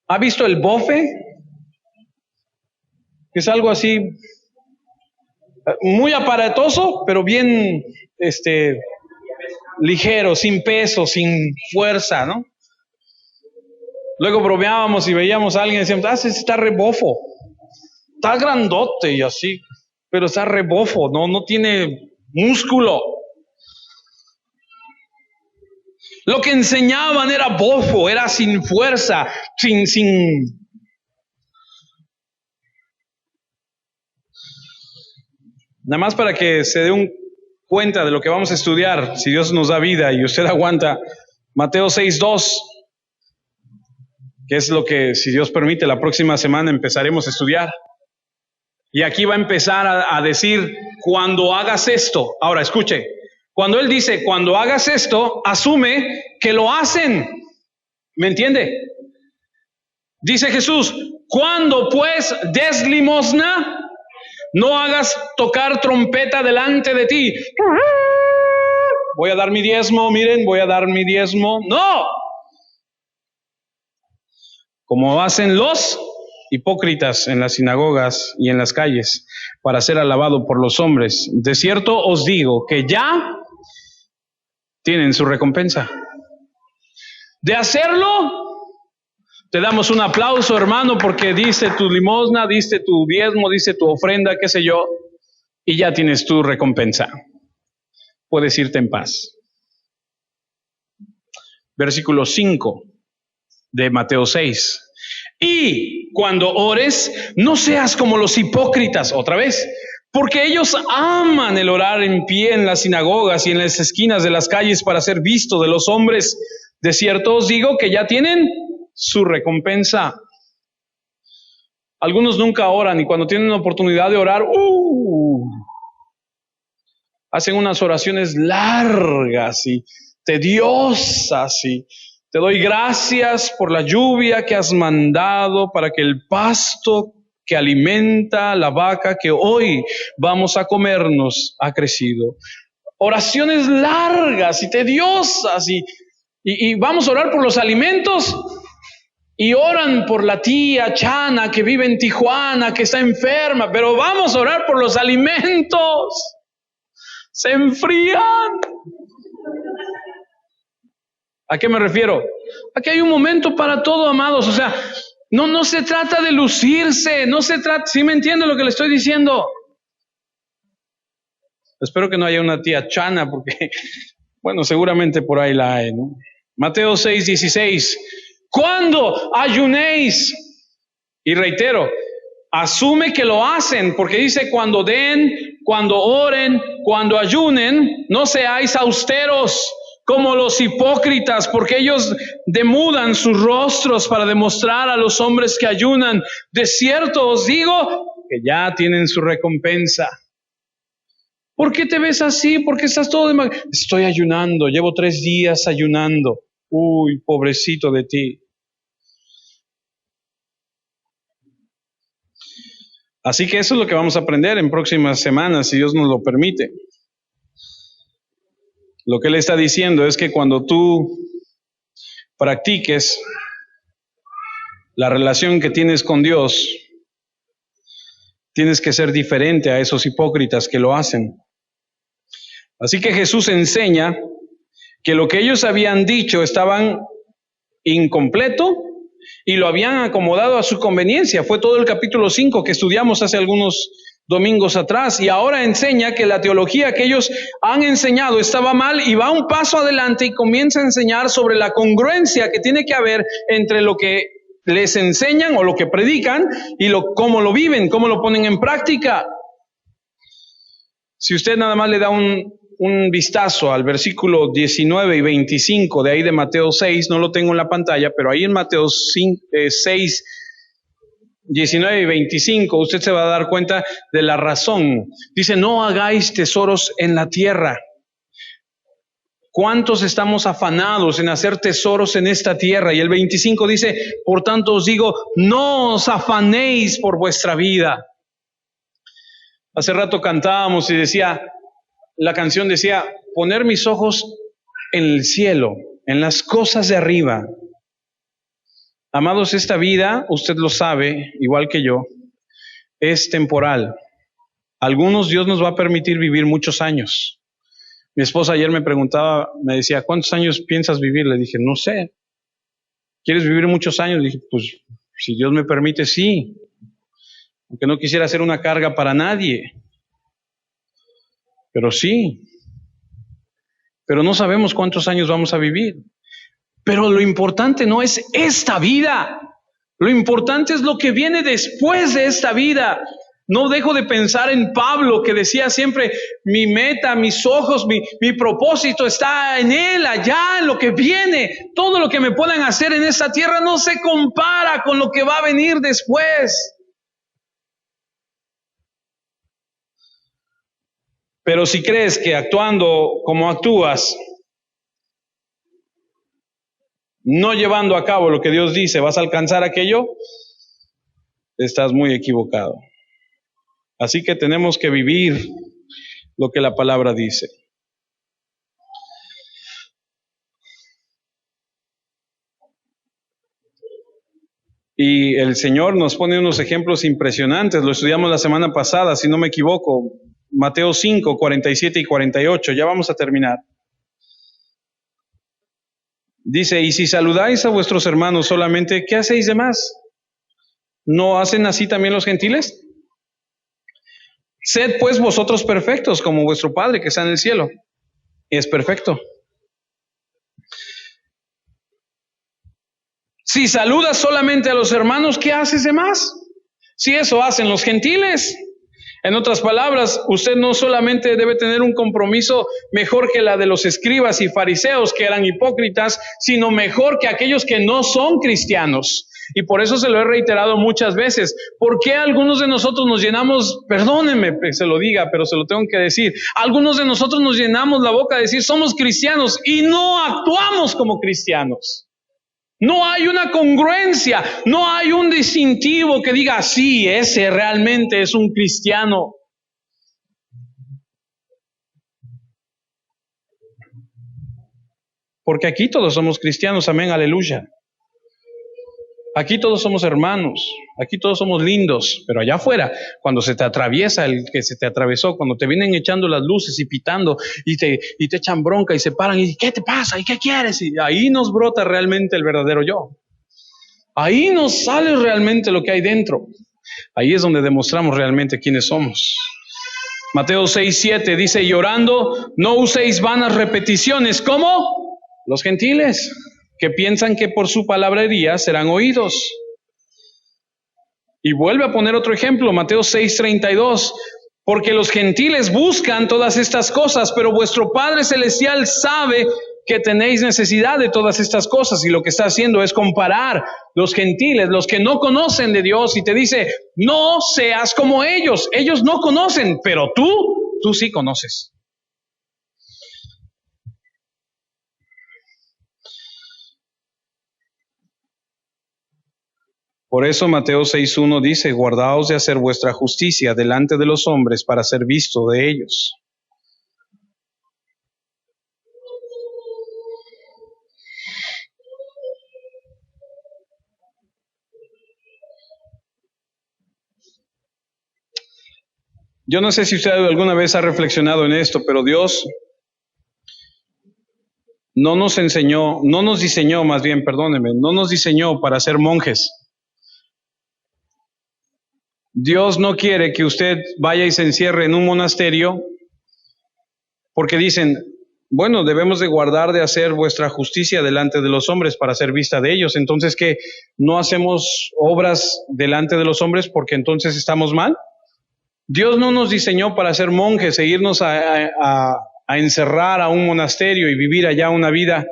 ¿Ha visto el bofe? Es algo así muy aparatoso, pero bien ligero, sin peso, sin fuerza, ¿no? Luego bromeábamos y veíamos a alguien y decíamos, ese está rebofo, está grandote y así, pero está rebofo, no tiene músculo. Lo que enseñaban era bofo, era sin fuerza, sin Nada más para que se dé cuenta de lo que vamos a estudiar, si Dios nos da vida y usted aguanta, Mateo 6:2, que es lo que, si Dios permite, la próxima semana empezaremos a estudiar. Y aquí va a empezar a decir, cuando hagas esto. Ahora, escuche, cuando Él dice, cuando hagas esto, asume que lo hacen. ¿Me entiende? Dice Jesús, cuando pues des limosna, no hagas tocar trompeta delante de ti. Voy a dar mi diezmo, miren, voy a dar mi diezmo. No. Como hacen los hipócritas en las sinagogas y en las calles para ser alabado por los hombres. De cierto os digo que ya tienen su recompensa. De hacerlo, te damos un aplauso, hermano, porque diste tu limosna, diste tu diezmo, diste tu ofrenda, qué sé yo, y ya tienes tu recompensa. Puedes irte en paz. Versículo 5 de Mateo 6. Y cuando ores, no seas como los hipócritas, otra vez, porque ellos aman el orar en pie en las sinagogas y en las esquinas de las calles para ser visto de los hombres. De cierto os digo que ya tienen su recompensa. Algunos nunca oran y cuando tienen la oportunidad de orar, hacen unas oraciones largas y tediosas y te doy gracias por la lluvia que has mandado para que el pasto que alimenta la vaca que hoy vamos a comernos ha crecido. Oraciones largas y tediosas y vamos a orar por los alimentos y oran por la tía Chana que vive en Tijuana, que está enferma, pero vamos a orar por los alimentos. Se enfrían. ¿A qué me refiero? Aquí hay un momento para todo, amados. O sea, no se trata de lucirse, no se trata, ¿sí me entiende lo que le estoy diciendo? Espero que no haya una tía Chana, porque, bueno, seguramente por ahí la hay, ¿no? Mateo 6:16. Cuando ayunéis, y reitero, asume que lo hacen, porque dice cuando den, cuando oren, cuando ayunen, no seáis austeros como los hipócritas, porque ellos demudan sus rostros para demostrar a los hombres que ayunan. De cierto os digo que ya tienen su recompensa. ¿Por qué te ves así? ¿Por qué estás todo de mal? Estoy ayunando, llevo 3 días ayunando. Uy, pobrecito de ti. Así que eso es lo que vamos a aprender en próximas semanas, si Dios nos lo permite. Lo que Él está diciendo es que cuando tú practiques la relación que tienes con Dios, Tienes que ser diferente a esos hipócritas que lo hacen. Así que Jesús enseña que lo que ellos habían dicho estaban incompleto y lo habían acomodado a su conveniencia. Fue todo el capítulo 5 que estudiamos hace algunos domingos atrás, y ahora enseña que la teología que ellos han enseñado estaba mal, y va un paso adelante y comienza a enseñar sobre la congruencia que tiene que haber entre lo que les enseñan o lo que predican y cómo lo viven, cómo lo ponen en práctica. Si usted nada más le da un vistazo al versículo 19 y 25 de ahí de Mateo 6, no lo tengo en la pantalla, pero ahí en Mateo 6, 19 y 25, usted se va a dar cuenta de la razón. Dice, no hagáis tesoros en la tierra. ¿Cuántos estamos afanados en hacer tesoros en esta tierra? Y el 25 dice, por tanto os digo, no os afanéis por vuestra vida. Hace rato cantábamos y la canción decía, poner mis ojos en el cielo, en las cosas de arriba. Amados, esta vida, usted lo sabe, igual que yo, es temporal. Algunos Dios nos va a permitir vivir muchos años. Mi esposa ayer me preguntaba, me decía, ¿cuántos años piensas vivir? Le dije, no sé. ¿Quieres vivir muchos años? Le dije, pues, si Dios me permite, sí. Aunque no quisiera ser una carga para nadie. Pero sí. Pero no sabemos cuántos años vamos a vivir. Pero lo importante no es esta vida. Lo importante es lo que viene después de esta vida. No dejo de pensar en Pablo, que decía siempre, mi meta, mis ojos, mi propósito está en Él, allá, en lo que viene. Todo lo que me puedan hacer en esta tierra no se compara con lo que va a venir después. Pero si crees que actuando como actúas, no llevando a cabo lo que Dios dice, vas a alcanzar aquello, estás muy equivocado. Así que tenemos que vivir lo que la palabra dice. Y el Señor nos pone unos ejemplos impresionantes. Lo estudiamos la semana pasada, si no me equivoco. Mateo 5, 47 y 48. Ya vamos a terminar. Dice, y si saludáis a vuestros hermanos solamente, ¿qué hacéis de más? ¿No hacen así también los gentiles? Sed pues vosotros perfectos, como vuestro Padre que está en el cielo es perfecto. Si saludas solamente a los hermanos, ¿qué haces de más? Si eso hacen los gentiles. En otras palabras, usted no solamente debe tener un compromiso mejor que la de los escribas y fariseos, que eran hipócritas, sino mejor que aquellos que no son cristianos. Y por eso se lo he reiterado muchas veces. ¿Por qué algunos de nosotros nos llenamos, perdónenme que se lo diga, pero se lo tengo que decir, algunos de nosotros nos llenamos la boca de decir somos cristianos y no actuamos como cristianos? No hay una congruencia, no hay un distintivo que diga, sí, ese realmente es un cristiano. Porque aquí todos somos cristianos, amén, aleluya. Aquí todos somos hermanos, aquí todos somos lindos, pero allá afuera, cuando se te atraviesa el que se te atravesó, cuando te vienen echando las luces y pitando y te echan bronca y se paran y ¿qué te pasa? ¿Y qué quieres? Y ahí nos brota realmente el verdadero yo. Ahí nos sale realmente lo que hay dentro. Ahí es donde demostramos realmente quiénes somos. Mateo 6:7 dice, y orando, no uséis vanas repeticiones, como los gentiles, que piensan que por su palabrería serán oídos. Y vuelve a poner otro ejemplo, Mateo 6:32, porque los gentiles buscan todas estas cosas, pero vuestro Padre Celestial sabe que tenéis necesidad de todas estas cosas, y lo que está haciendo es comparar los gentiles, los que no conocen de Dios, y te dice, no seas como ellos no conocen, pero tú sí conoces. Por eso Mateo 6:1 dice, guardaos de hacer vuestra justicia delante de los hombres para ser visto de ellos. Yo no sé si usted alguna vez ha reflexionado en esto, pero Dios no nos diseñó para ser monjes. Dios no quiere que usted vaya y se encierre en un monasterio porque dicen, bueno, debemos de guardar de hacer vuestra justicia delante de los hombres para ser vista de ellos. Entonces, ¿qué? ¿No hacemos obras delante de los hombres porque entonces estamos mal? Dios no nos diseñó para ser monjes e irnos a encerrar a un monasterio y vivir allá una vida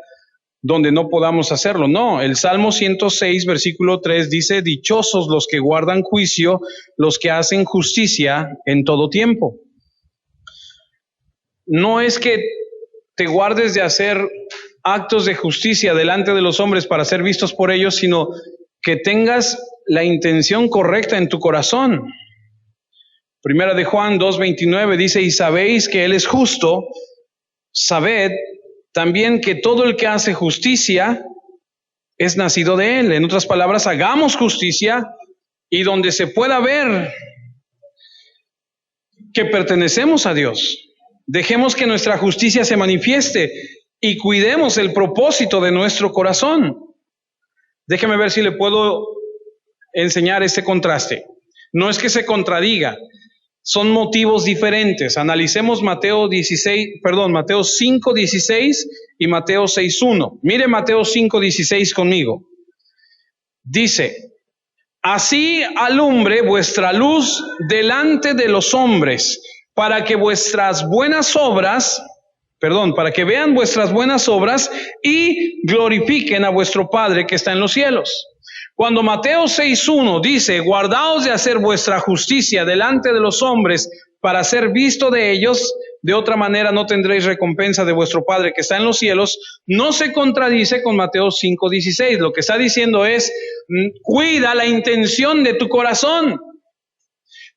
donde no podamos hacerlo. No, el Salmo 106, versículo 3 dice, dichosos los que guardan juicio, los que hacen justicia en todo tiempo. No es que te guardes de hacer actos de justicia delante de los hombres para ser vistos por ellos, sino que tengas la intención correcta en tu corazón. Primera de Juan 2:29 dice, y sabéis que Él es justo, sabed también que todo el que hace justicia es nacido de Él. En otras palabras, hagamos justicia y donde se pueda ver que pertenecemos a Dios. Dejemos que nuestra justicia se manifieste y cuidemos el propósito de nuestro corazón. Déjeme ver si le puedo enseñar este contraste. No es que se contradiga, son motivos diferentes. Analicemos Mateo 5:16 y Mateo 6:1. Mire Mateo 5:16 conmigo. Dice, así alumbre vuestra luz delante de los hombres, para que vean vuestras buenas obras y glorifiquen a vuestro Padre que está en los cielos. Cuando Mateo 6:1 dice, guardaos de hacer vuestra justicia delante de los hombres para ser visto de ellos, de otra manera no tendréis recompensa de vuestro Padre que está en los cielos, no se contradice con Mateo 5:16. Lo que está diciendo es, cuida la intención de tu corazón.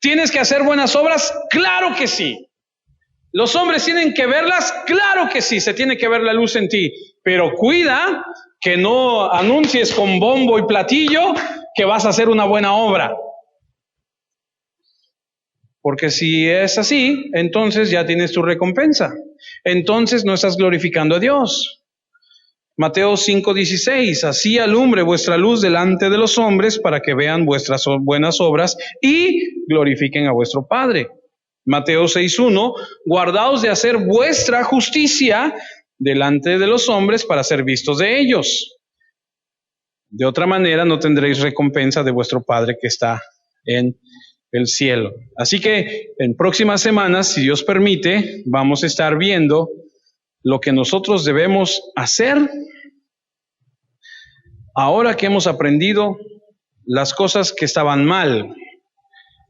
¿Tienes que hacer buenas obras? Claro que sí. ¿Los hombres tienen que verlas? Claro que sí, se tiene que ver la luz en ti. Pero cuida que no anuncies con bombo y platillo que vas a hacer una buena obra. Porque si es así, entonces ya tienes tu recompensa. Entonces no estás glorificando a Dios. Mateo 5:16, así alumbre vuestra luz delante de los hombres para que vean vuestras buenas obras y glorifiquen a vuestro Padre. Mateo 6:1, guardaos de hacer vuestra justicia delante de los hombres para ser vistos de ellos. De otra manera no tendréis recompensa de vuestro Padre que está en el cielo. Así que en próximas semanas, si Dios permite, vamos a estar viendo lo que nosotros debemos hacer ahora que hemos aprendido las cosas que estaban mal,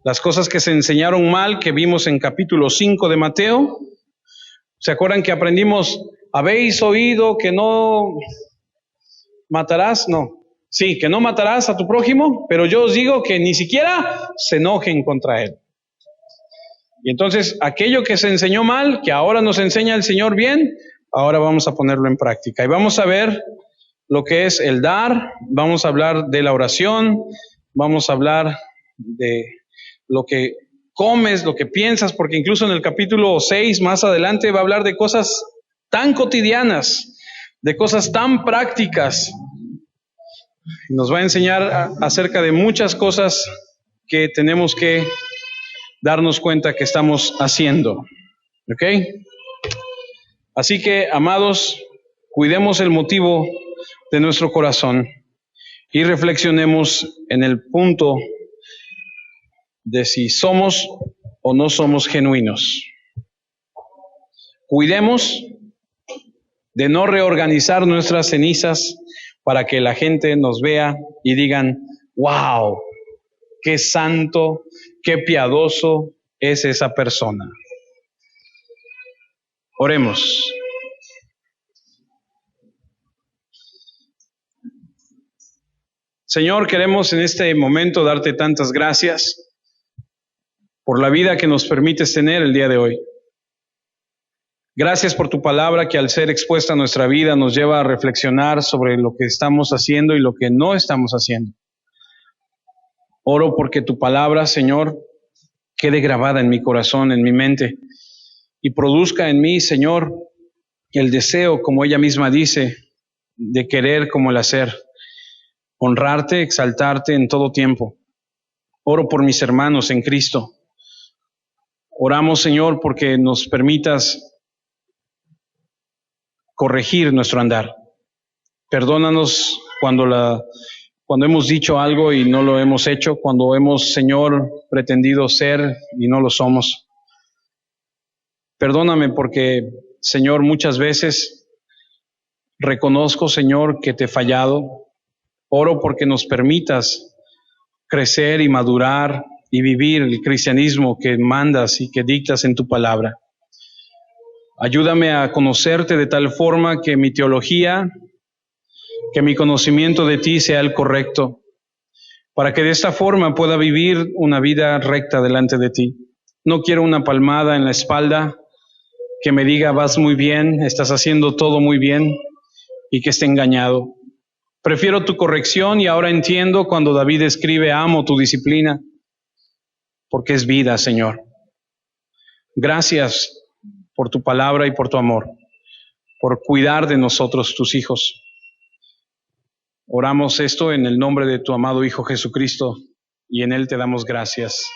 las cosas que se enseñaron mal, que vimos en capítulo 5 de Mateo. ¿Se acuerdan que aprendimos, habéis oído que no matarás? No. Sí, que no matarás a tu prójimo, pero yo os digo que ni siquiera se enojen contra él. Y entonces, aquello que se enseñó mal, que ahora nos enseña el Señor bien, ahora vamos a ponerlo en práctica. Y vamos a ver lo que es el dar, vamos a hablar de la oración, vamos a hablar de lo que comes, lo que piensas, porque incluso en el capítulo 6 más adelante va a hablar de cosas tan cotidianas, de cosas tan prácticas. Nos va a enseñar acerca de muchas cosas que tenemos que darnos cuenta que estamos haciendo. ¿Ok? Así que, amados, cuidemos el motivo de nuestro corazón y reflexionemos en el punto de si somos o no somos genuinos. Cuidemos de no reorganizar nuestras cenizas para que la gente nos vea y digan, wow, qué santo, qué piadoso es esa persona. Oremos. Señor, queremos en este momento darte tantas gracias por la vida que nos permites tener el día de hoy. Gracias por tu palabra que al ser expuesta a nuestra vida nos lleva a reflexionar sobre lo que estamos haciendo y lo que no estamos haciendo. Oro porque tu palabra, Señor, quede grabada en mi corazón, en mi mente, y produzca en mí, Señor, el deseo, como ella misma dice, de querer como el hacer, honrarte, exaltarte en todo tiempo. Oro por mis hermanos en Cristo. Oramos, Señor, porque nos permitas corregir nuestro andar. Perdónanos cuando hemos dicho algo y no lo hemos hecho, cuando hemos, Señor, pretendido ser y no lo somos. Perdóname porque, Señor, muchas veces reconozco, Señor, que te he fallado. Oro porque nos permitas crecer y madurar y vivir el cristianismo que mandas y que dictas en tu palabra. Ayúdame a conocerte de tal forma que mi teología, que mi conocimiento de ti sea el correcto, para que de esta forma pueda vivir una vida recta delante de ti. No quiero una palmada en la espalda que me diga vas muy bien, estás haciendo todo muy bien y que esté engañado. Prefiero tu corrección y ahora entiendo cuando David escribe amo tu disciplina, porque es vida, Señor. Gracias por tu palabra y por tu amor, por cuidar de nosotros, tus hijos. Oramos esto en el nombre de tu amado Hijo Jesucristo y en Él te damos gracias.